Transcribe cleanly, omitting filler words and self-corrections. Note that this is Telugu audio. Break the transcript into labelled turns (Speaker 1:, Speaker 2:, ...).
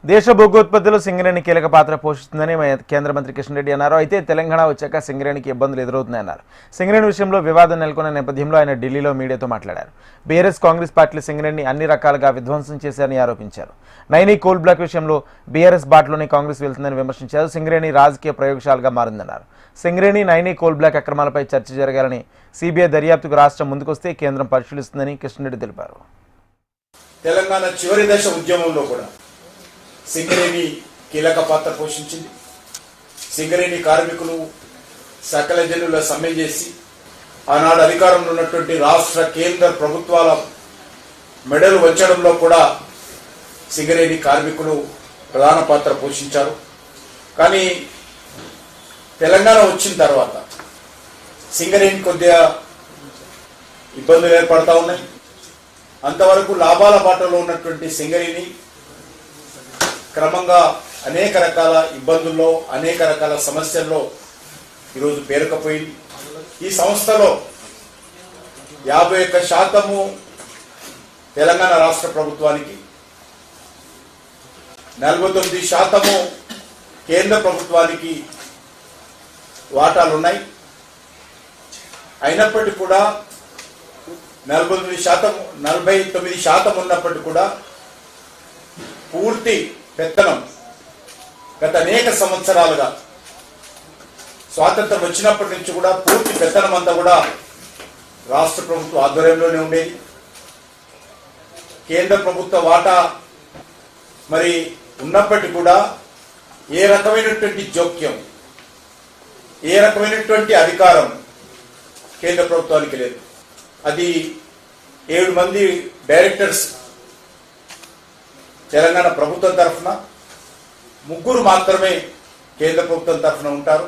Speaker 1: దేశ భోగోత్పత్తిలో సింగరేణి కీలక పాత్ర పోషిస్తుందని కేంద్ర మంత్రి కిషన్ రెడ్డి అన్నారు. అయితే తెలంగాణ వచ్చాక సింగరేణికి ఇబ్బందులు ఎదురవుతున్నాయన్నారు. సింగరేణి విషయంలో వివాదం నెలకొన్న నేపథ్యంలో ఆయన ఢిల్లీలో మీడియాతో మాట్లాడారు. బీఆర్ఎస్ కాంగ్రెస్ పార్టీలు సింగరేణిని అన్ని రకాలుగా విధ్వంసం చేశారని ఆరోపించారు. నైనీ కోల్ బ్లాక్ విషయంలో బీఆర్ఎస్ బాటలోనే కాంగ్రెస్ వెళ్తుందని విమర్శించారు. సింగరేణి రాజకీయ ప్రయోగశాలగా మారిందన్నారు. సింగరేణి నైనీ కోల్ బ్లాక్ అక్రమాలపై చర్చ జరగాలని సిబిఐ దర్యాప్తుకు రాష్ట్రం ముందుకొస్తే కేంద్రం పరిశీలిస్తుందని కిషన్ రెడ్డి తెలిపారు.
Speaker 2: తెలంగాణ చివరి దశ ఉద్యమంలో కూడా సింగరేణి కీలక పాత్ర పోషించింది. సింగరేణి కార్మికులు సకల జనుల సమ్మె చేసి ఆనాడు అధికారంలో ఉన్నటువంటి రాష్ట్ర కేంద్ర ప్రభుత్వాల మెడలు వంచడంలో కూడా సింగరేణి కార్మికులు ప్రధాన పాత్ర పోషించారు. కానీ తెలంగాణ వచ్చిన తర్వాత సింగరేణి కొద్దిగా ఇబ్బందులు ఏర్పడతా ఉన్నాయి. అంతవరకు లాభాల బాటలో ఉన్నటువంటి సింగరేణి క్రమంగా అనేక రకాల ఇబ్బందుల్లో అనేక రకాల సమస్యల్లో ఈరోజు పేరుకపోయింది. ఈ సంస్థలో 51% తెలంగాణ రాష్ట్ర ప్రభుత్వానికి, 49% కేంద్ర ప్రభుత్వానికి వాటాలున్నాయి. అయినప్పటికీ కూడా 49% ఉన్నప్పటికీ కూడా పూర్తి పెత్తనం గత అనేక సంవత్సరాలుగా స్వాతంత్రం వచ్చినప్పటి నుంచి కూడా పూర్తి పెత్తనం అంతా కూడా రాష్ట్ర ప్రభుత్వ ఆధ్వర్యంలోనే ఉండేది. కేంద్ర ప్రభుత్వ వాటా మరి ఉన్నప్పటికీ కూడా ఏ రకమైనటువంటి జోక్యం, ఏ రకమైనటువంటి అధికారం కేంద్ర ప్రభుత్వానికి లేదు. అది 7 మంది డైరెక్టర్స్ తెలంగాణ ప్రభుత్వం తరఫున, 3 మాత్రమే కేంద్ర ప్రభుత్వం తరఫున ఉంటారు.